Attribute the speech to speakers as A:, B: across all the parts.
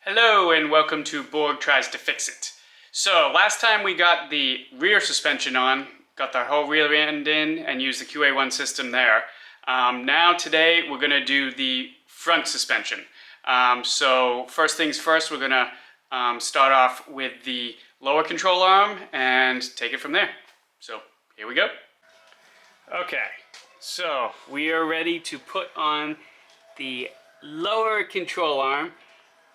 A: Hello and welcome to Borg Tries to Fix It. So last time we got the rear suspension on, got the whole rear end in and used the QA1 system there. Now today we're going to do the front suspension. So first things first, we're going to start off with the lower control arm and take it from there. So here we go. Okay, so we are ready to put on the lower control arm.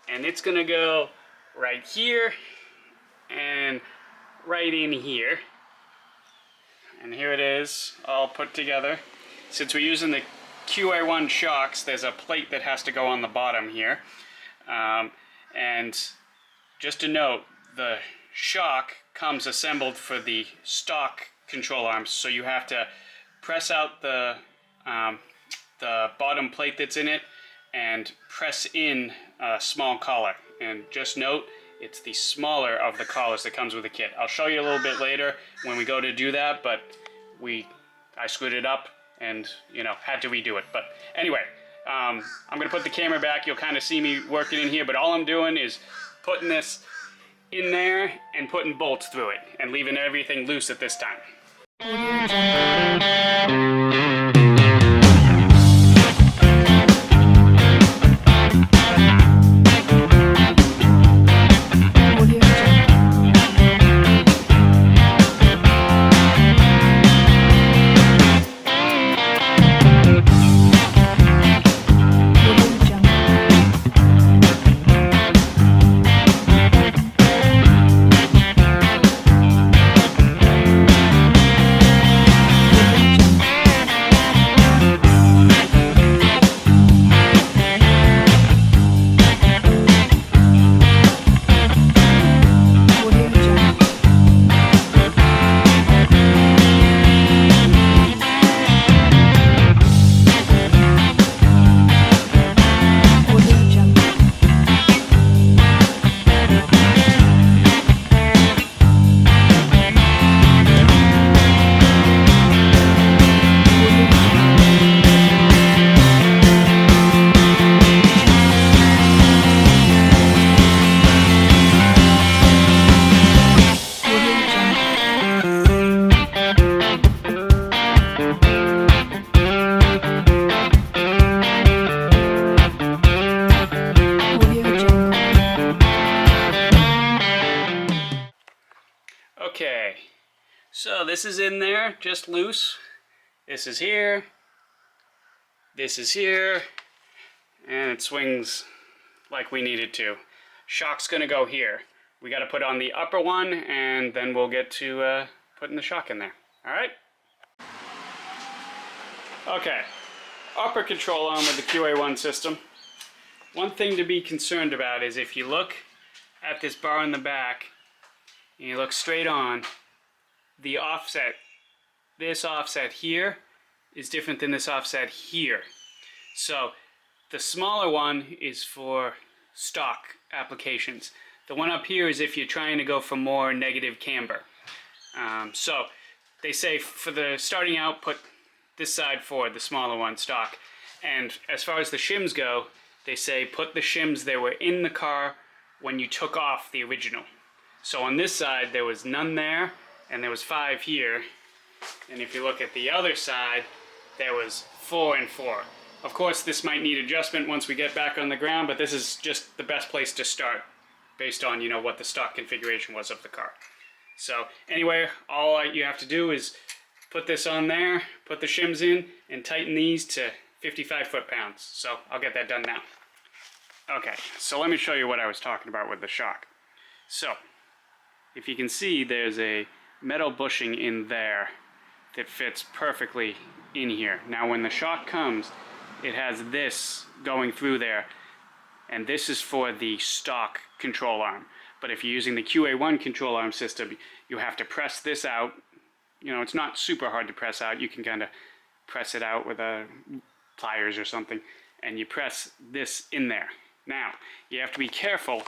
A: And it's going to go right here and right in here. And here it is, all put together. Since we're using the QA1 shocks, there's a plate that has to go on the bottom here. And just a note, the shock comes assembled for the stock control arms. So you have to press out the bottom plate that's in it and press in a small collar. And just note, it's the smaller of the collars that comes with the kit. I'll show you a little bit later when we go to do that, but I screwed it up and, had to redo it. But anyway, I'm gonna put the camera back. You'll kind of see me working in here, but all I'm doing is putting this in there and putting bolts through it and leaving everything loose at this time. Okay, so this is in there, just loose. This is here, and it swings like we need it to. Shock's gonna go here. We gotta put on the upper one, and then we'll get to putting the shock in there. All right? Okay, upper control arm with the QA1 system. One thing to be concerned about is if you look at this bar in the back, and you look straight on, the offset, this offset here is different than this offset here. So the smaller one is for stock applications. The one up here is if you're trying to go for more negative camber. So they say for the starting out, put this side forward, the smaller one, stock. And as far as the shims go, they say put the shims that were in the car when you took off the original. So on this side, there was none there, and there was 5 here. And if you look at the other side, there was 4 and 4. Of course, this might need adjustment once we get back on the ground, but this is just the best place to start based on, what the stock configuration was of the car. So anyway, all you have to do is put this on there, put the shims in, and tighten these to 55 foot-pounds. So I'll get that done now. Okay, so let me show you what I was talking about with the shock. So if you can see, there's a metal bushing in there that fits perfectly in here. Now when the shock comes, it has this going through there, and this is for the stock control arm. But if you're using the QA1 control arm system, you have to press this out. It's not super hard to press out. You can kind of press it out with pliers or something, and you press this in there. Now, you have to be careful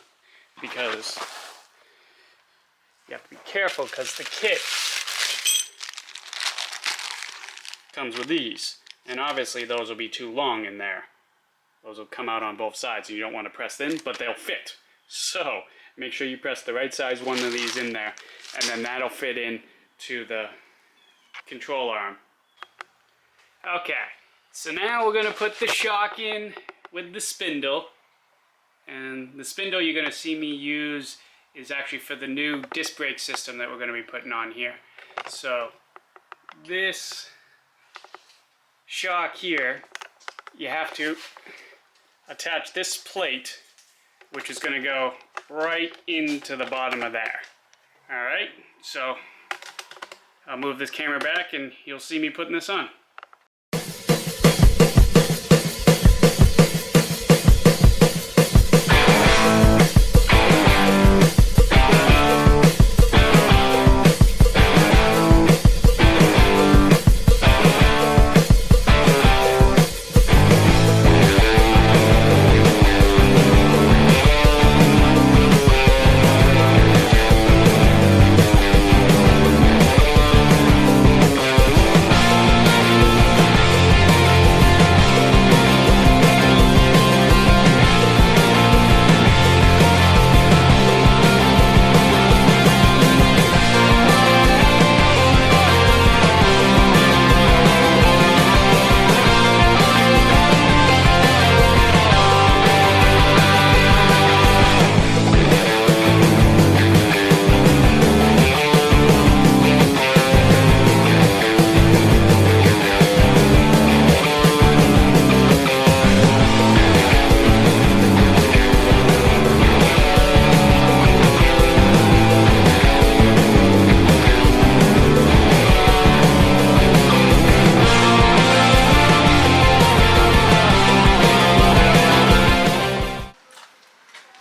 A: because the kit comes with these, and obviously those will be too long in there. Those will come out on both sides, and you don't want to press in, but they'll fit. So make sure you press the right size one of these in there, and then that'll fit in to the control arm. Okay, so now we're going to put the shock in with the spindle. And the spindle you're going to see me use is actually for the new disc brake system that we're going to be putting on here. So this shock here, you have to attach this plate, which is going to go right into the bottom of there. Alright, so I'll move this camera back and you'll see me putting this on.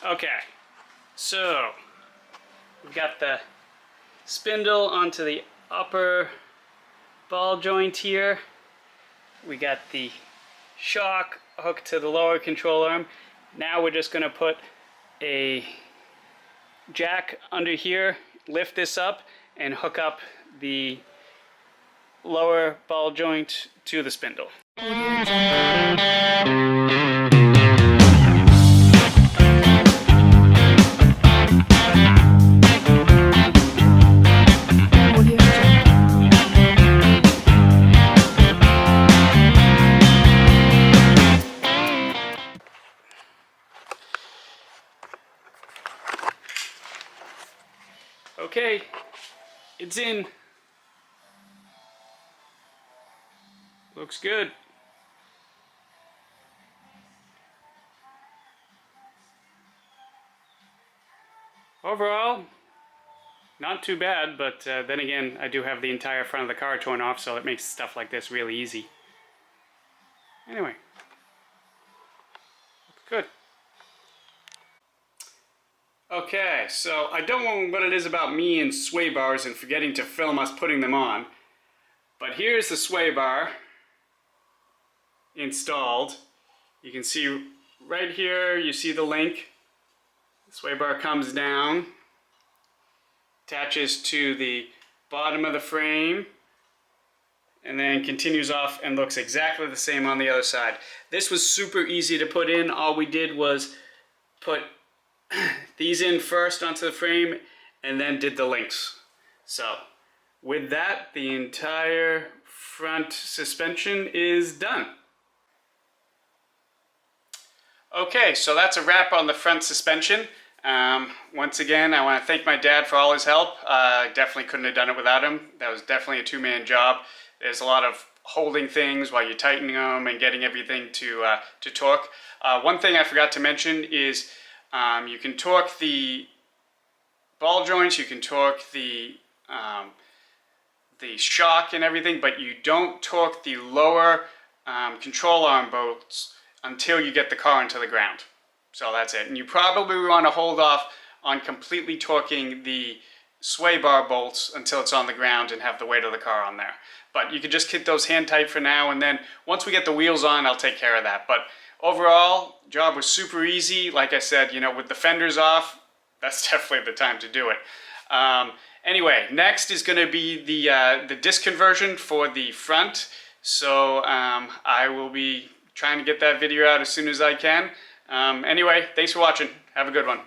A: Okay, so we've got the spindle onto the upper ball joint here. We got the shock hooked to the lower control arm. Now we're just going to put a jack under here, lift this up, and hook up the lower ball joint to the spindle. Okay, it's in. Looks good. Overall, not too bad, but then again, I do have the entire front of the car torn off, so it makes stuff like this really easy. Anyway, looks good. Okay, so I don't know what it is about me and sway bars and forgetting to film us putting them on, but here's the sway bar installed. You can see right here, you see the link. The sway bar comes down, attaches to the bottom of the frame, and then continues off and looks exactly the same on the other side. This was super easy to put in. All we did was put these in first onto the frame and then did the links. So with that, the entire front suspension is done. Okay, so that's a wrap on the front suspension. Once again, I want to thank my dad for all his help. Definitely couldn't have done it without him. That was definitely a two-man job. There's a lot of holding things while you're tightening them and getting everything to torque. One thing I forgot to mention is you can torque the ball joints, you can torque the shock and everything, but you don't torque the lower control arm bolts until you get the car into the ground. So that's it. And you probably want to hold off on completely torquing the sway bar bolts until it's on the ground and have the weight of the car on there. But you can just keep those hand tight for now, and then once we get the wheels on, I'll take care of that. But overall, job was super easy. Like I said, you know, with the fenders off, that's definitely the time to do it. Anyway, next is going to be the disc conversion for the front. So I will be trying to get that video out as soon as I can. Anyway, thanks for watching. Have a good one.